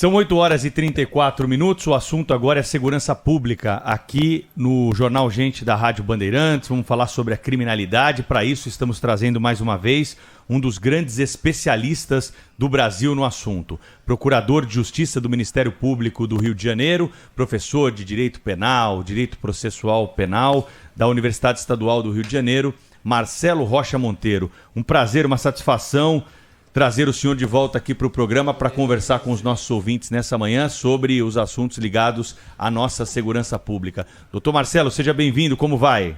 São 8 horas e 34 minutos, o assunto agora é segurança pública, aqui no Jornal Gente da Rádio Bandeirantes. Vamos falar sobre a criminalidade. Para isso estamos trazendo mais uma vez um dos grandes especialistas do Brasil no assunto. Procurador de Justiça do Ministério Público do Rio de Janeiro, professor de Direito Penal, Direito Processual Penal da Universidade Estadual do Rio de Janeiro, Marcelo Rocha Monteiro. Um prazer, uma satisfação trazer o senhor de volta aqui para o programa para conversar com os nossos ouvintes nessa manhã sobre os assuntos ligados à nossa segurança pública. Doutor Marcelo, seja bem-vindo, como vai?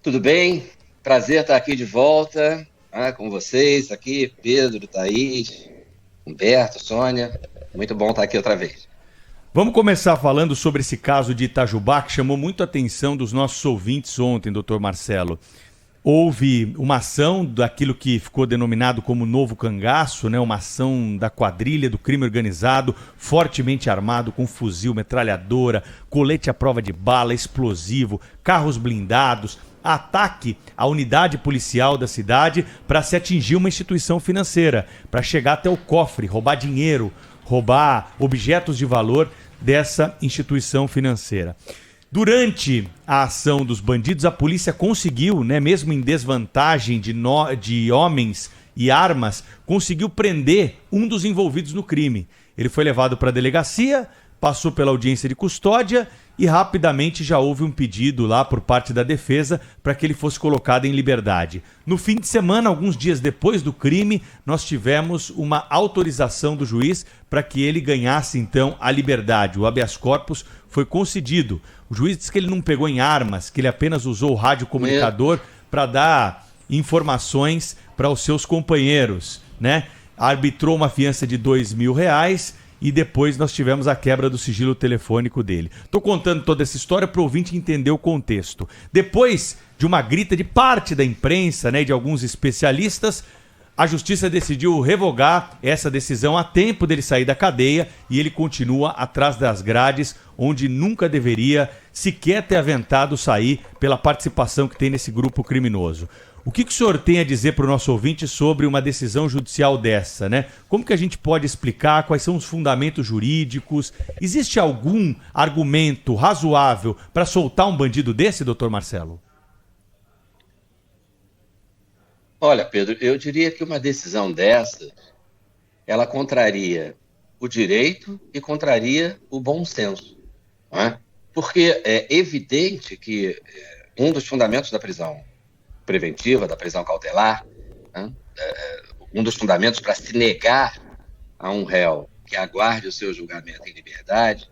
Tudo bem, prazer estar aqui de volta com vocês, aqui Pedro, Thaís, Humberto, Sônia, muito bom estar aqui outra vez. Vamos começar falando sobre esse caso de Itajubá, que chamou muito a atenção dos nossos ouvintes ontem, doutor Marcelo. Houve uma ação daquilo que ficou denominado como Novo Cangaço, né? Uma ação da quadrilha do crime organizado, fortemente armado, com fuzil, metralhadora, colete à prova de bala, explosivo, carros blindados, ataque à unidade policial da cidade para se atingir uma instituição financeira, para chegar até o cofre, roubar dinheiro, roubar objetos de valor dessa instituição financeira. Durante a ação dos bandidos, a polícia conseguiu, né, mesmo em desvantagem de homens e armas, conseguiu prender um dos envolvidos no crime. Ele foi levado para a delegacia, passou pela audiência de custódia e rapidamente já houve um pedido lá por parte da defesa para que ele fosse colocado em liberdade. No fim de semana, alguns dias depois do crime, nós tivemos uma autorização do juiz para que ele ganhasse então a liberdade. O habeas corpus foi concedido. O juiz disse que ele não pegou em armas, que ele apenas usou o radiocomunicador para dar informações para os seus companheiros, né? Arbitrou uma fiança de R$2.000 e depois nós tivemos a quebra do sigilo telefônico dele. Estou contando toda essa história para o ouvinte entender o contexto. Depois de uma grita de parte da imprensa, né, e de alguns especialistas, a justiça decidiu revogar essa decisão a tempo dele sair da cadeia e ele continua atrás das grades, onde nunca deveria sequer ter aventado sair pela participação que tem nesse grupo criminoso. O que o senhor tem a dizer para o nosso ouvinte sobre uma decisão judicial dessa, né? Como que a gente pode explicar quais são os fundamentos jurídicos? Existe algum argumento razoável para soltar um bandido desse, doutor Marcelo? Olha, Pedro, eu diria que uma decisão dessa, ela contraria o direito e contraria o bom senso, não é? Porque é evidente que um dos fundamentos da prisão preventiva, da prisão cautelar, né? Um dos fundamentos para se negar a um réu que aguarde o seu julgamento em liberdade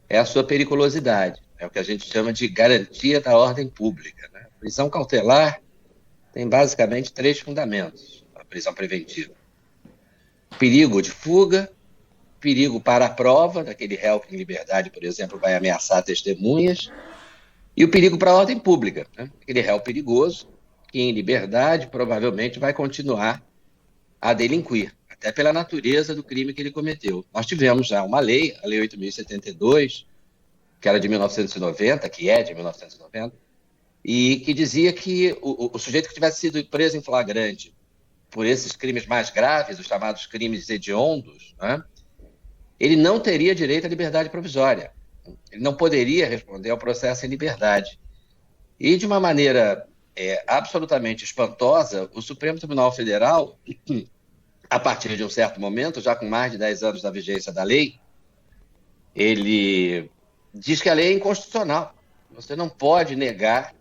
é a sua periculosidade, é o que a gente chama de garantia da ordem pública, né? A prisão cautelar tem basicamente 3 fundamentos, a prisão preventiva: perigo de fuga, perigo para a prova, daquele réu que em liberdade, por exemplo, vai ameaçar testemunhas, e o perigo para a ordem pública, né? Aquele réu perigoso que em liberdade provavelmente vai continuar a delinquir, até pela natureza do crime que ele cometeu. Nós tivemos já uma lei, a Lei 8.072, que era de 1990, que é de 1990, e que dizia que o sujeito que tivesse sido preso em flagrante por esses crimes mais graves, os chamados crimes hediondos, né, ele não teria direito à liberdade provisória. Ele não poderia responder ao processo em liberdade. E, de uma maneira absolutamente espantosa, o Supremo Tribunal Federal, a partir de um certo momento, já com mais de 10 anos da vigência da lei, ele diz que a lei é inconstitucional. Você não pode negar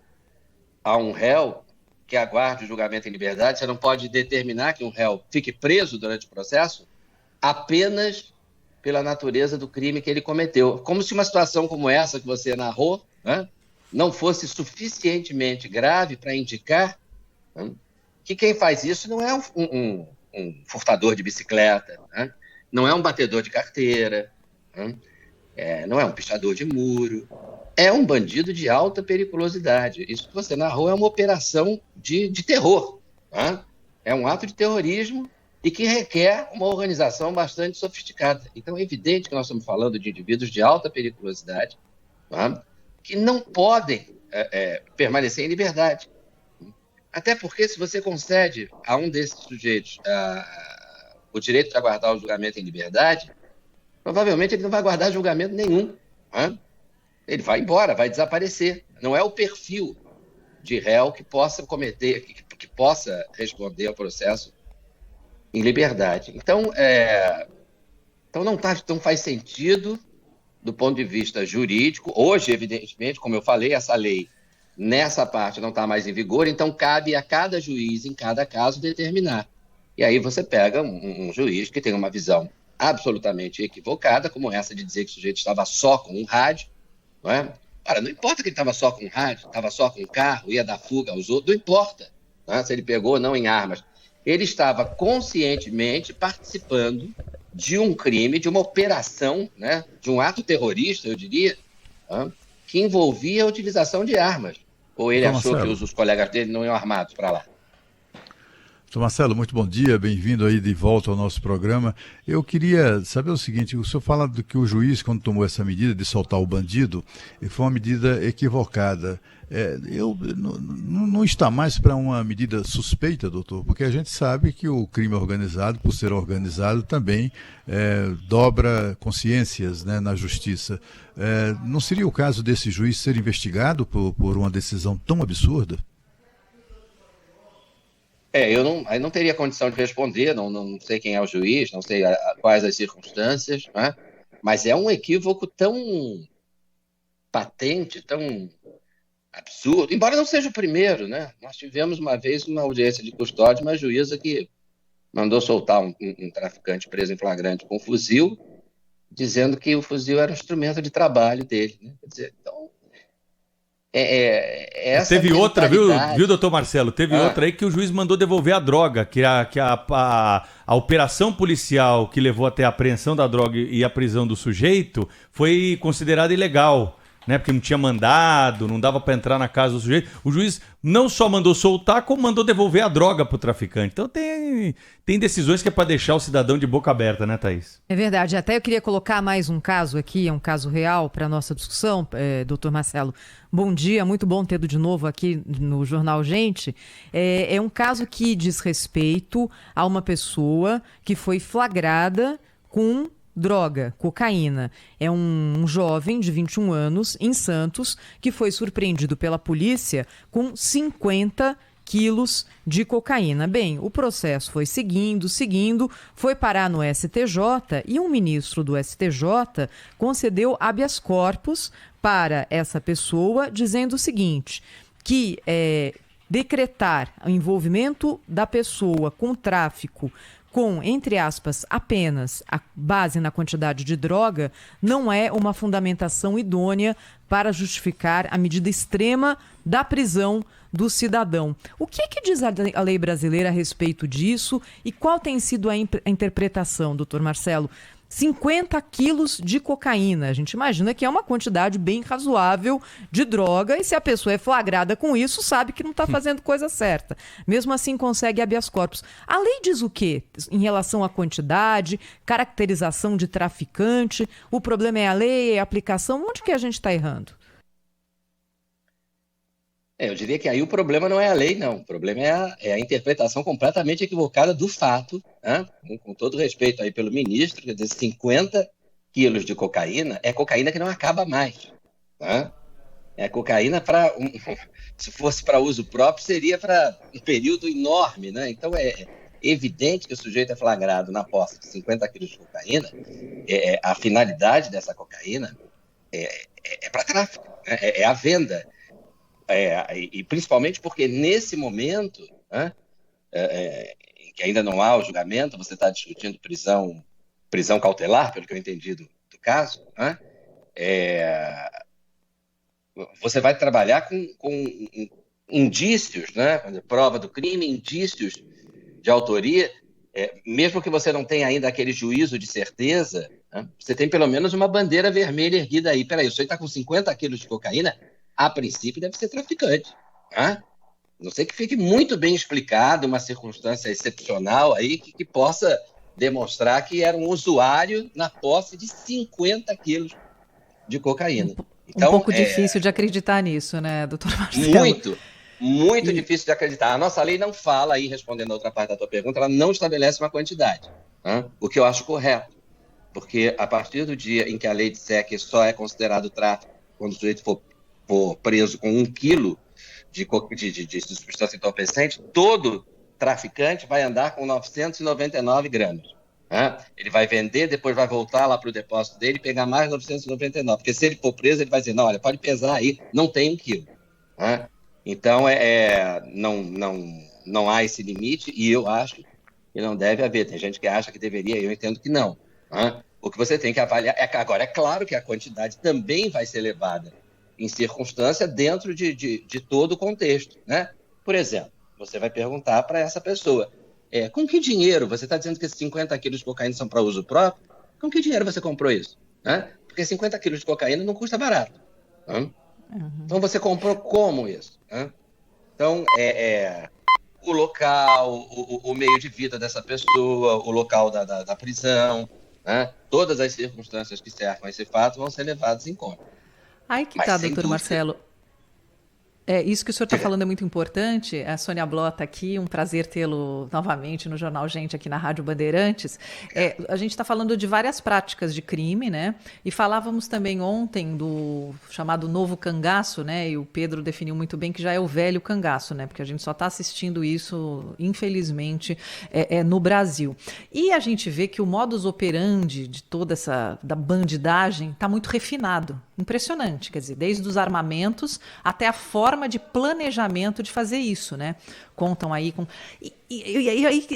a um réu que aguarde o julgamento em liberdade, você não pode determinar que um réu fique preso durante o processo apenas pela natureza do crime que ele cometeu. Como se uma situação como essa que você narrou, né, não fosse suficientemente grave para indicar, né, que quem faz isso não é um furtador de bicicleta, né, não é um batedor de carteira, né, não é um pichador de muro, é um bandido de alta periculosidade. Isso que você narrou é uma operação de terror, né? É um ato de terrorismo e que requer uma organização bastante sofisticada. Então é evidente que nós estamos falando de indivíduos de alta periculosidade, né, que não podem permanecer em liberdade. Até porque se você concede a um desses sujeitos o direito de aguardar o julgamento em liberdade, provavelmente ele não vai aguardar julgamento nenhum. Né? Ele vai embora, vai desaparecer. Não é o perfil de réu que possa cometer, que possa responder ao processo em liberdade. Então não faz sentido do ponto de vista jurídico. Hoje, evidentemente, como eu falei, essa lei, nessa parte, não está mais em vigor, então cabe a cada juiz, em cada caso, determinar. E aí você pega um juiz que tem uma visão absolutamente equivocada, como essa de dizer que o sujeito estava só com um rádio, não é? Ora, não importa que ele estava só com um rádio, estava só com um carro, ia dar fuga aos outros, não importa, né, se ele pegou ou não em armas. Ele estava conscientemente participando de um crime, de uma operação, né, de um ato terrorista, eu diria, né, que envolvia a utilização de armas. Ou ele achou que os colegas dele não iam armados para lá? Doutor Marcelo, muito bom dia, bem-vindo aí de volta ao nosso programa. Eu queria saber o seguinte, o senhor fala do que o juiz, quando tomou essa medida de soltar o bandido, foi uma medida equivocada. Não está mais para uma medida suspeita, doutor? Porque a gente sabe que o crime organizado, por ser organizado, também dobra consciências, né, na justiça. Não seria o caso desse juiz ser investigado por uma decisão tão absurda? Eu não teria condição de responder, não sei quem é o juiz, não sei quais as circunstâncias, né? Mas é um equívoco tão patente, tão absurdo, embora não seja o primeiro, né? Nós tivemos uma vez uma audiência de custódia, uma juíza que mandou soltar um traficante preso em flagrante com um fuzil, dizendo que o fuzil era um instrumento de trabalho dele, né? Quer dizer, então... Teve outra, viu, doutor Marcelo? Teve outra aí que o juiz mandou devolver a droga, que a operação policial que levou até a apreensão da droga e a prisão do sujeito foi considerada ilegal, né? Porque não tinha mandado, não dava para entrar na casa do sujeito. O juiz não só mandou soltar, como mandou devolver a droga pro traficante. Então tem decisões que é para deixar o cidadão de boca aberta, né, Thaís? É verdade. Até eu queria colocar mais um caso aqui, é um caso real para nossa discussão, doutor Marcelo. Bom dia, muito bom tê-lo de novo aqui no Jornal Gente. É um caso que diz respeito a uma pessoa que foi flagrada com droga, cocaína. É um jovem de 21 anos, em Santos, que foi surpreendido pela polícia com 50 quilos de cocaína. Bem, o processo foi seguindo, foi parar no STJ e um ministro do STJ concedeu habeas corpus para essa pessoa, dizendo o seguinte, que decretar o envolvimento da pessoa com tráfico com, entre aspas, apenas a base na quantidade de droga, não é uma fundamentação idônea para justificar a medida extrema da prisão do cidadão. O que diz a lei brasileira a respeito disso e qual tem sido a interpretação, doutor Marcelo? 50 quilos de cocaína. A gente imagina que é uma quantidade bem razoável de droga e se a pessoa é flagrada com isso, sabe que não está fazendo coisa certa. Mesmo assim, consegue habeas corpus. A lei diz o quê em relação à quantidade, caracterização de traficante? O problema é a lei, é a aplicação? Onde que a gente está errando? Eu diria que aí o problema não é a lei, não. O problema é a interpretação completamente equivocada do fato, né? Com todo respeito aí pelo ministro, quer dizer, 50 quilos de cocaína é cocaína que não acaba mais. Né? É cocaína para... se fosse para uso próprio, seria para um período enorme, né? Então é evidente que o sujeito é flagrado na posse de 50 quilos de cocaína. A finalidade dessa cocaína é para tráfico, é a venda. E principalmente porque nesse momento, né, que ainda não há o julgamento, você está discutindo prisão cautelar, pelo que eu entendi do caso, né, você vai trabalhar com indícios, né, prova do crime, indícios de autoria, mesmo que você não tenha ainda aquele juízo de certeza, né, você tem pelo menos uma bandeira vermelha erguida aí. Peraí, o senhor está com 50 quilos de cocaína? A princípio deve ser traficante. Né? Não sei que fique muito bem explicado uma circunstância excepcional aí que possa demonstrar que era um usuário na posse de 50 quilos de cocaína. Então, um pouco difícil de acreditar nisso, né, doutor Marcelo? Muito difícil de acreditar. A nossa lei não fala aí, respondendo a outra parte da tua pergunta, ela não estabelece uma quantidade. né? O que eu acho correto, porque a partir do dia em que a lei disser que só é considerado tráfico quando o sujeito for preso com 1 quilo de substância entorpecente, todo traficante vai andar com 999 gramas. Né? Ele vai vender, depois vai voltar lá para o depósito dele e pegar mais 999, porque se ele for preso, ele vai dizer, não, olha, pode pesar aí, não tem 1 quilo. Né? Então, não há esse limite, e eu acho que não deve haver. Tem gente que acha que deveria, eu entendo que não. Né? O que você tem que avaliar agora, é claro que a quantidade também vai ser levada em circunstância dentro de todo o contexto. Né? Por exemplo, você vai perguntar para essa pessoa, com que dinheiro, você está dizendo que esses 50 quilos de cocaína são para uso próprio, com que dinheiro você comprou isso? Né? Porque 50 quilos de cocaína não custa barato. Né? Então, você comprou como isso? Né? Então, o local, o meio de vida dessa pessoa, o local da prisão, né? Todas as circunstâncias que cercam esse fato vão ser levadas em conta. Aí que Mas, tá, sem doutor dúvida, Marcelo. Isso que o senhor está falando é muito importante. A Sônia Blota aqui, um prazer tê-lo novamente no Jornal Gente, aqui na Rádio Bandeirantes. A gente está falando de várias práticas de crime, né? E falávamos também ontem do chamado novo cangaço, né? E o Pedro definiu muito bem que já é o velho cangaço, né? Porque a gente só está assistindo isso, infelizmente, no Brasil. E a gente vê que o modus operandi de toda da bandidagem está muito refinado. Impressionante, quer dizer, desde os armamentos até a forma de planejamento de fazer isso, né? Contam aí com...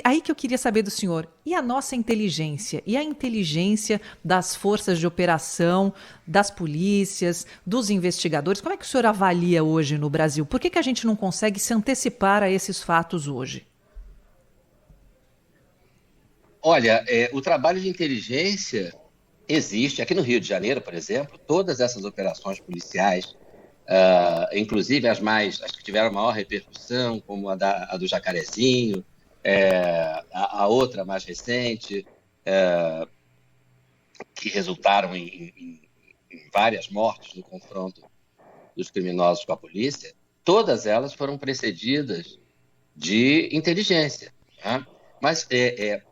aí que eu queria saber do senhor, e a nossa inteligência? E a inteligência das forças de operação, das polícias, dos investigadores? Como é que o senhor avalia hoje no Brasil? Por que a gente não consegue se antecipar a esses fatos hoje? Olha, o trabalho de inteligência existe. Aqui no Rio de Janeiro, por exemplo, todas essas operações policiais, inclusive as que tiveram maior repercussão, como a do Jacarezinho, a outra mais recente, que resultaram em várias mortes no confronto dos criminosos com a polícia, todas elas foram precedidas de inteligência. Né? Mas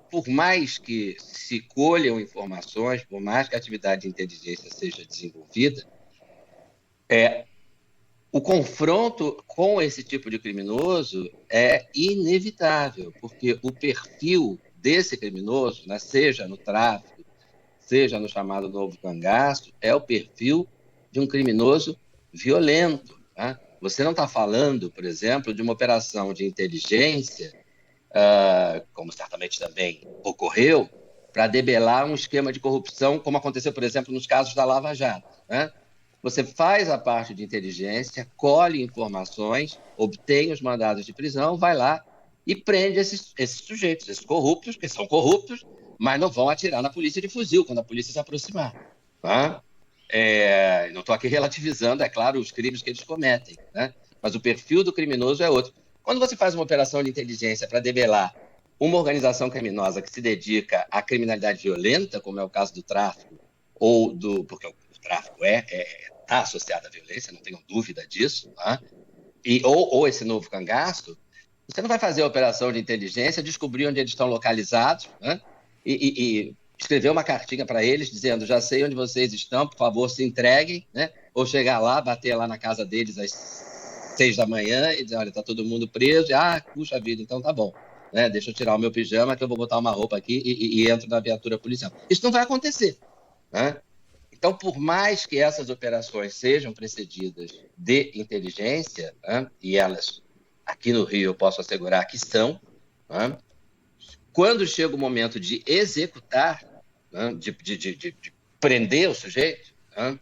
por mais que se colham informações, por mais que a atividade de inteligência seja desenvolvida, o confronto com esse tipo de criminoso é inevitável, porque o perfil desse criminoso, né, seja no tráfico, seja no chamado novo cangaço, é o perfil de um criminoso violento. Né? Você não está falando, por exemplo, de uma operação de inteligência, como certamente também ocorreu, para debelar um esquema de corrupção, como aconteceu, por exemplo, nos casos da Lava Jato. Né? Você faz a parte de inteligência, colhe informações, obtém os mandados de prisão, vai lá e prende esses sujeitos, esses corruptos, que são corruptos, mas não vão atirar na polícia de fuzil quando a polícia se aproximar. Tá? Não estou aqui relativizando, é claro, os crimes que eles cometem, né? Mas o perfil do criminoso é outro. Quando você faz uma operação de inteligência para debelar uma organização criminosa que se dedica à criminalidade violenta, como é o caso do tráfico, porque o tráfico está associado à violência, não tenho dúvida disso, tá? ou esse novo cangaço, você não vai fazer a operação de inteligência, descobrir onde eles estão localizados, né? e escrever uma cartinha para eles dizendo, já sei onde vocês estão, por favor, se entreguem, né? Ou chegar lá, bater lá na casa deles às 6 da manhã e dizer, olha, está todo mundo preso, puxa vida, então tá bom. Né? Deixa eu tirar o meu pijama que eu vou botar uma roupa aqui e entro na viatura policial. Isso não vai acontecer. Né? Então, por mais que essas operações sejam precedidas de inteligência, né? E elas, aqui no Rio, eu posso assegurar que são, né? Quando chega o momento de executar, né? de prender o sujeito, né?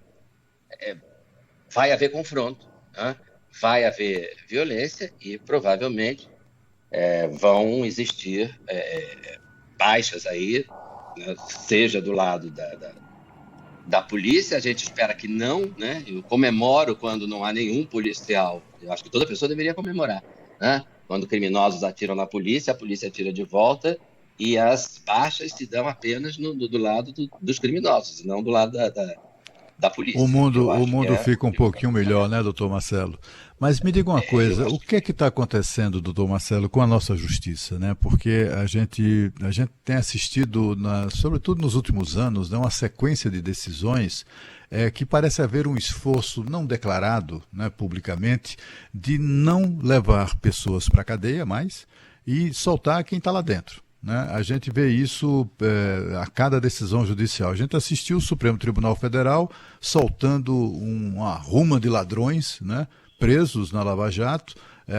Vai haver confronto, né? Vai haver violência e, provavelmente, vão existir baixas aí, né? Seja do lado da polícia, a gente espera que não, né? Eu comemoro quando não há nenhum policial, eu acho que toda pessoa deveria comemorar, né? Quando criminosos atiram na polícia, a polícia atira de volta e as baixas se dão apenas do lado dos criminosos, e não do lado da polícia. O mundo É fica um pouquinho melhor, né, doutor Marcelo? Mas me diga uma coisa, o que é que está acontecendo, doutor Marcelo, com a nossa justiça, né? Porque a gente tem assistido, sobretudo nos últimos anos, né, uma sequência de decisões que parece haver um esforço não declarado, né, publicamente, de não levar pessoas para a cadeia mais e soltar quem está lá dentro. Né? A gente vê isso a cada decisão judicial. A gente assistiu o Supremo Tribunal Federal soltando uma ruma de ladrões, né, presos na Lava Jato,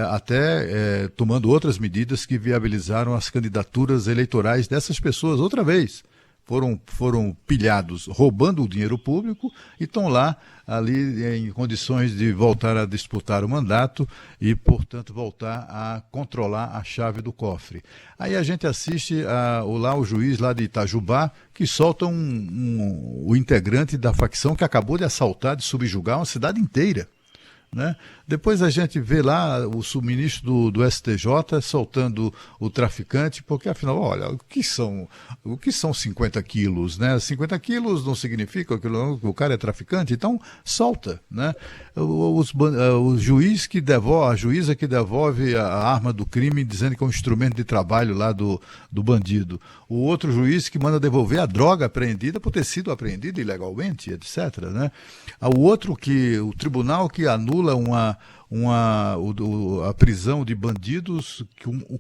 até tomando outras medidas que viabilizaram as candidaturas eleitorais dessas pessoas outra vez. Foram pilhados roubando o dinheiro público e estão lá ali em condições de voltar a disputar o mandato e, portanto, voltar a controlar a chave do cofre. Aí a gente assiste o juiz lá de Itajubá que solta o integrante da facção que acabou de assaltar, de subjugar uma cidade inteira. Né? Depois a gente vê lá o subministro do STJ soltando o traficante, porque afinal, olha, o que são 50 quilos? Né? 50 quilos não significa que o cara é traficante, então solta. Né? O juiz a juíza que devolve a arma do crime dizendo que é um instrumento de trabalho lá do bandido. O outro juiz que manda devolver a droga apreendida por ter sido apreendida ilegalmente, etc. Né? O tribunal que anula a prisão de bandidos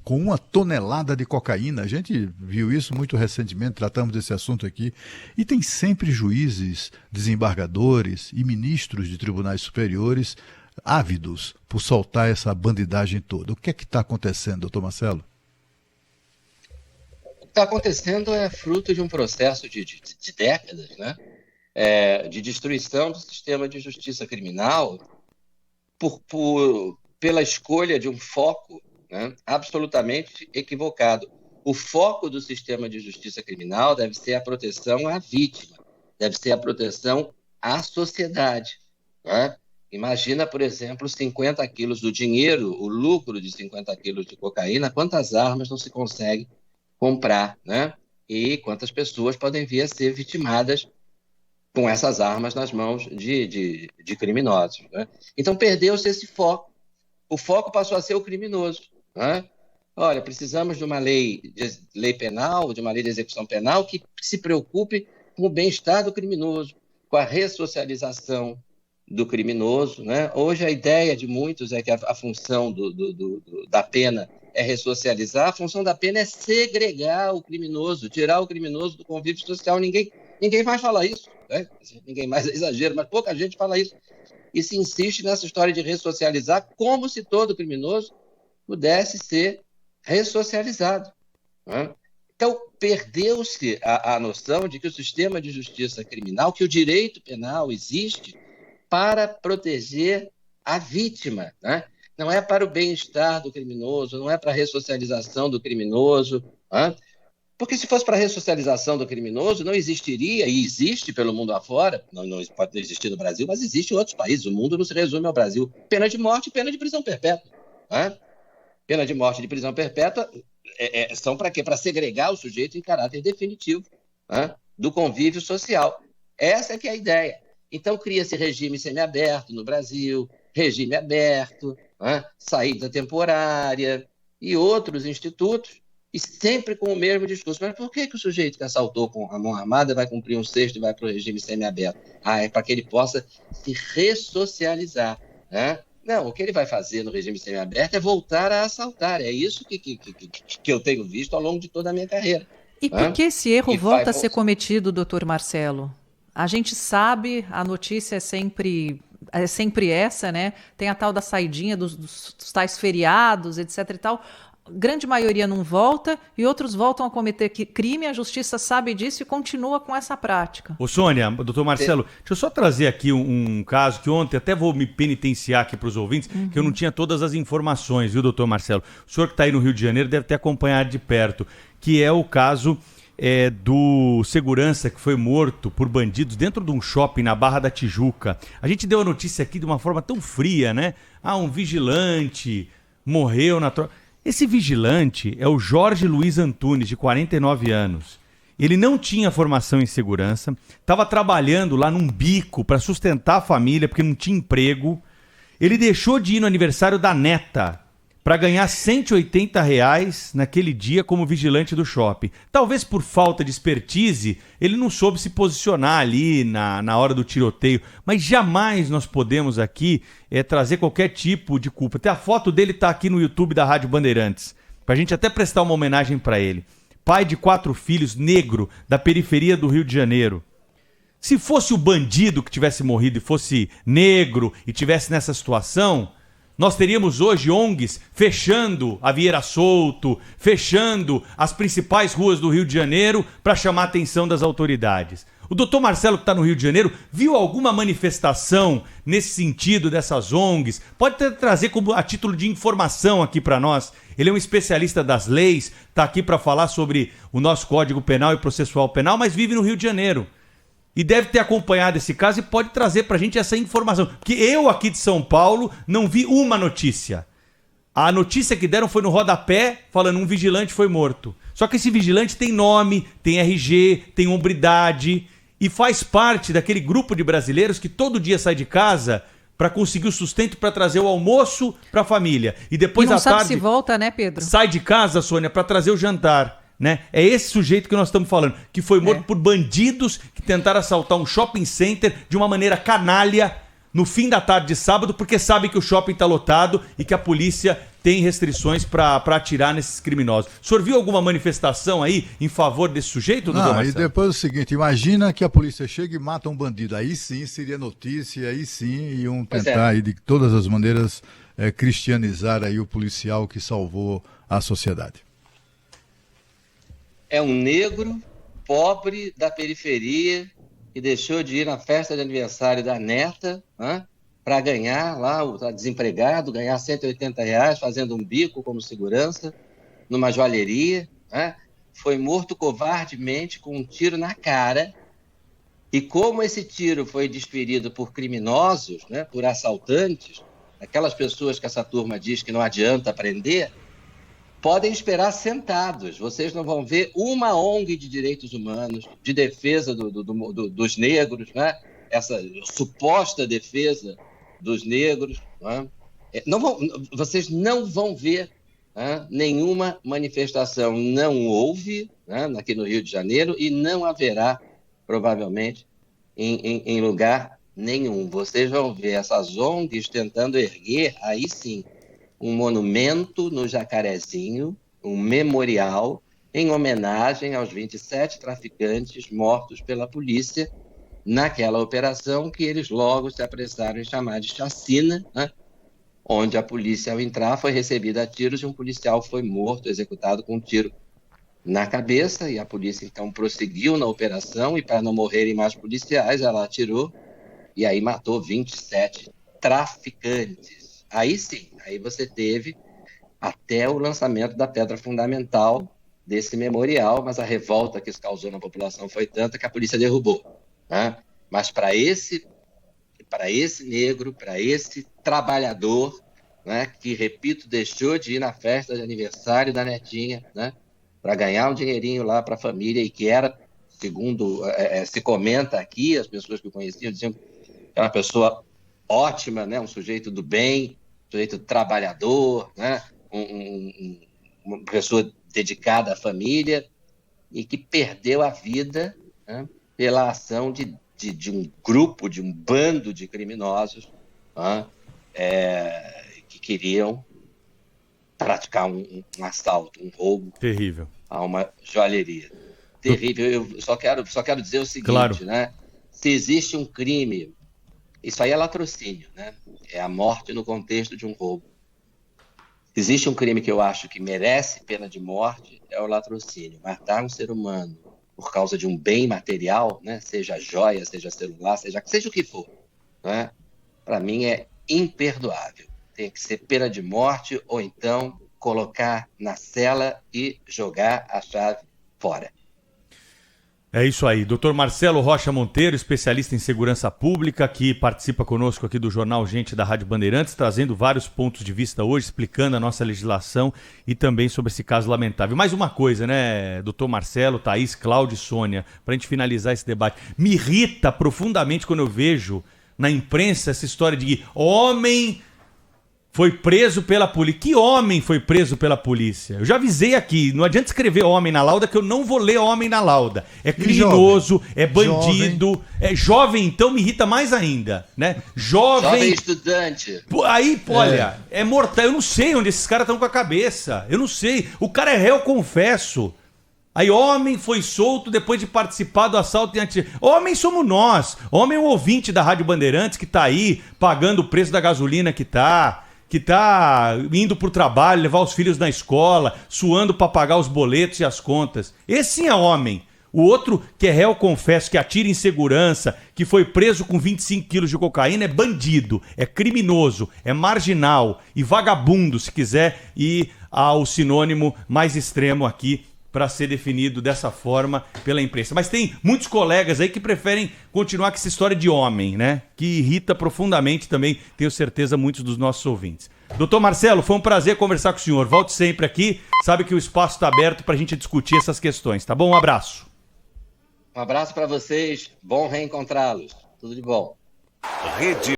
com 1 tonelada de cocaína. A gente viu isso muito recentemente, tratamos desse assunto aqui. E tem sempre juízes, desembargadores e ministros de tribunais superiores ávidos por soltar essa bandidagem toda. O que é que está acontecendo, doutor Marcelo? O que está acontecendo é fruto de um processo de décadas, né? De destruição do sistema de justiça criminal pela escolha de um foco, né, absolutamente equivocado. O foco do sistema de justiça criminal deve ser a proteção à vítima, deve ser a proteção à sociedade. Né? Imagina, por exemplo, 50 quilos do dinheiro, o lucro de 50 quilos de cocaína, quantas armas não se consegue comprar, né? E quantas pessoas podem vir a ser vitimadas com essas armas nas mãos de criminosos. Né? Então, perdeu-se esse foco. O foco passou a ser o criminoso. Né? Olha, precisamos de uma lei penal, de uma lei de execução penal que se preocupe com o bem-estar do criminoso, com a ressocialização do criminoso. Né? Hoje, a ideia de muitos é que a função da pena é ressocializar, a função da pena é segregar o criminoso, tirar o criminoso do convívio social. Ninguém mais fala isso, né? Ninguém mais, é exagero, mas pouca gente fala isso. E se insiste nessa história de ressocializar como se todo criminoso pudesse ser ressocializado. Né? Então, perdeu-se a noção de que o sistema de justiça criminal, que o direito penal existe para proteger a vítima. Né? Não é para o bem-estar do criminoso, não é para a ressocialização do criminoso. Né? Porque se fosse para a ressocialização do criminoso, não existiria, e existe pelo mundo afora, não pode existir no Brasil, mas existe em outros países, o mundo não se resume ao Brasil, pena de morte e pena de prisão perpétua. Né? Pena de morte e de prisão perpétua são para quê? Para segregar o sujeito em caráter definitivo, né, do convívio social. Essa é que é a ideia. Então cria-se regime semiaberto no Brasil, regime aberto, né, saída temporária e outros institutos, e sempre com o mesmo discurso. Mas por que o sujeito que assaltou com a mão armada vai cumprir um sexto e vai para o regime semiaberto? É para que ele possa se ressocializar. Né? Não, o que ele vai fazer no regime semiaberto é voltar a assaltar. É isso que eu tenho visto ao longo de toda a minha carreira. E por que esse erro volta a ser cometido, doutor Marcelo? A gente sabe, a notícia é sempre essa, né? Tem a tal da saidinha dos tais feriados, etc e tal. Grande maioria não volta e outros voltam a cometer crime, a justiça sabe disso e continua com essa prática. Ô Sônia, doutor Marcelo, deixa eu só trazer aqui um caso que ontem até vou me penitenciar aqui para os ouvintes, que eu não tinha todas as informações, viu, doutor Marcelo? O senhor que está aí no Rio de Janeiro deve ter acompanhado de perto, que é o caso do segurança que foi morto por bandidos dentro de um shopping na Barra da Tijuca. A gente deu a notícia aqui de uma forma tão fria, né? Um vigilante morreu na troca. Esse vigilante é o Jorge Luiz Antunes, de 49 anos. ele não tinha formação em segurança, estava trabalhando lá num bico para sustentar a família, porque não tinha emprego. Ele deixou de ir no aniversário da neta para ganhar R$ 180 naquele dia como vigilante do shopping. Talvez por falta de expertise, ele não soube se posicionar ali na hora do tiroteio. Mas jamais nós podemos aqui trazer qualquer tipo de culpa. Até a foto dele está aqui no YouTube da Rádio Bandeirantes, para a gente até prestar uma homenagem para ele. Pai de 4 filhos, negro, da periferia do Rio de Janeiro. Se fosse o bandido que tivesse morrido e fosse negro e tivesse nessa situação, nós teríamos hoje ONGs fechando a Vieira Solto, fechando as principais ruas do Rio de Janeiro para chamar a atenção das autoridades. O doutor Marcelo, que está no Rio de Janeiro, viu alguma manifestação nesse sentido dessas ONGs? Pode trazer como a título de informação aqui para nós. Ele é um especialista das leis, está aqui para falar sobre o nosso Código Penal e Processual Penal, mas vive no Rio de Janeiro. E deve ter acompanhado esse caso e pode trazer para a gente essa informação. Porque eu aqui de São Paulo não vi uma notícia. A notícia que deram foi no rodapé, falando um vigilante foi morto. Só que esse vigilante tem nome, tem RG, tem hombridade e faz parte daquele grupo de brasileiros que todo dia sai de casa para conseguir o sustento para trazer o almoço para a família. E depois à tarde se volta, né, Pedro? Sai de casa, Sônia, para trazer o jantar. Né? É esse sujeito que nós estamos falando, que foi morto por bandidos que tentaram assaltar um shopping center de uma maneira canalha no fim da tarde de sábado, porque sabe que o shopping está lotado e que a polícia tem restrições para atirar nesses criminosos. O senhor viu alguma manifestação aí em favor desse sujeito, doutor Marcelo? E depois é o seguinte, imagina que a polícia chega e mata um bandido. Aí sim seria notícia, aí sim iam tentar aí, de todas as maneiras cristianizar aí o policial que salvou a sociedade. É um negro, pobre, da periferia, que deixou de ir na festa de aniversário da neta, para ganhar lá, tá desempregado, ganhar R$ 180, fazendo um bico como segurança, numa joalheria. Foi morto covardemente com um tiro na cara. E como esse tiro foi desferido por criminosos, por assaltantes, aquelas pessoas que essa turma diz que não adianta prender, podem esperar sentados. Vocês não vão ver uma ONG de direitos humanos, de defesa dos negros, essa suposta defesa dos negros. Vocês não vão ver nenhuma manifestação. Não houve aqui no Rio de Janeiro e não haverá, provavelmente, em lugar nenhum. Vocês vão ver essas ONGs tentando erguer, aí sim, um monumento no Jacarezinho, um memorial em homenagem aos 27 traficantes mortos pela polícia naquela operação que eles logo se apressaram em chamar de chacina, onde a polícia, ao entrar, foi recebida a tiros e um policial foi morto, executado com um tiro na cabeça, e a polícia então prosseguiu na operação e, para não morrerem mais policiais, ela atirou e aí matou 27 traficantes. Aí sim, aí você teve até o lançamento da pedra fundamental desse memorial, mas a revolta que isso causou na população foi tanta que a polícia derrubou. Mas para esse negro, para esse trabalhador, que, repito, deixou de ir na festa de aniversário da netinha, para ganhar um dinheirinho lá para a família, e que era, segundo se comenta aqui, as pessoas que o conheciam diziam que era uma pessoa ótima, um sujeito do bem, sujeito trabalhador, uma pessoa dedicada à família, e que perdeu a vida pela ação de um grupo, de um bando de criminosos que queriam praticar um assalto, um roubo. Terrível. A uma joalheria. Terrível. Eu só quero dizer o seguinte, claro. Se existe um crime, isso aí é latrocínio, é a morte no contexto de um roubo. Existe um crime que eu acho que merece pena de morte, é o latrocínio. Matar um ser humano por causa de um bem material, seja joia, seja celular, seja o que for, para mim é imperdoável. Tem que ser pena de morte ou então colocar na cela e jogar a chave fora. É isso aí. Dr. Marcelo Rocha Monteiro, especialista em segurança pública, que participa conosco aqui do Jornal Gente da Rádio Bandeirantes, trazendo vários pontos de vista hoje, explicando a nossa legislação e também sobre esse caso lamentável. Mais uma coisa, né, Dr. Marcelo, Thaís, Cláudio e Sônia, para a gente finalizar esse debate. Me irrita profundamente quando eu vejo na imprensa essa história de homem foi preso pela polícia. Que homem foi preso pela polícia? Eu já avisei aqui, não adianta escrever homem na lauda que eu não vou ler homem na lauda. É criminoso, é bandido, é jovem, então me irrita mais ainda, né? Jovem estudante. Aí, olha, é mortal. Eu não sei onde esses caras estão com a cabeça. Eu não sei. O cara é réu, confesso. Aí homem foi solto depois de participar do assalto em Antiga. Homem somos nós. Homem é o ouvinte da Rádio Bandeirantes que tá aí pagando o preço da gasolina que tá indo pro trabalho, levar os filhos na escola, suando para pagar os boletos e as contas. Esse sim é homem. O outro, que é réu, confesso, que atira em segurança, que foi preso com 25 quilos de cocaína, é bandido, é criminoso, é marginal e vagabundo, se quiser ir ao sinônimo mais extremo aqui, para ser definido dessa forma pela imprensa. Mas tem muitos colegas aí que preferem continuar com essa história de homem, né? Que irrita profundamente também, tenho certeza, muitos dos nossos ouvintes. Doutor Marcelo, foi um prazer conversar com o senhor. Volte sempre aqui. Sabe que o espaço está aberto para a gente discutir essas questões, tá bom? Um abraço. Um abraço para vocês. Bom reencontrá-los. Tudo de bom.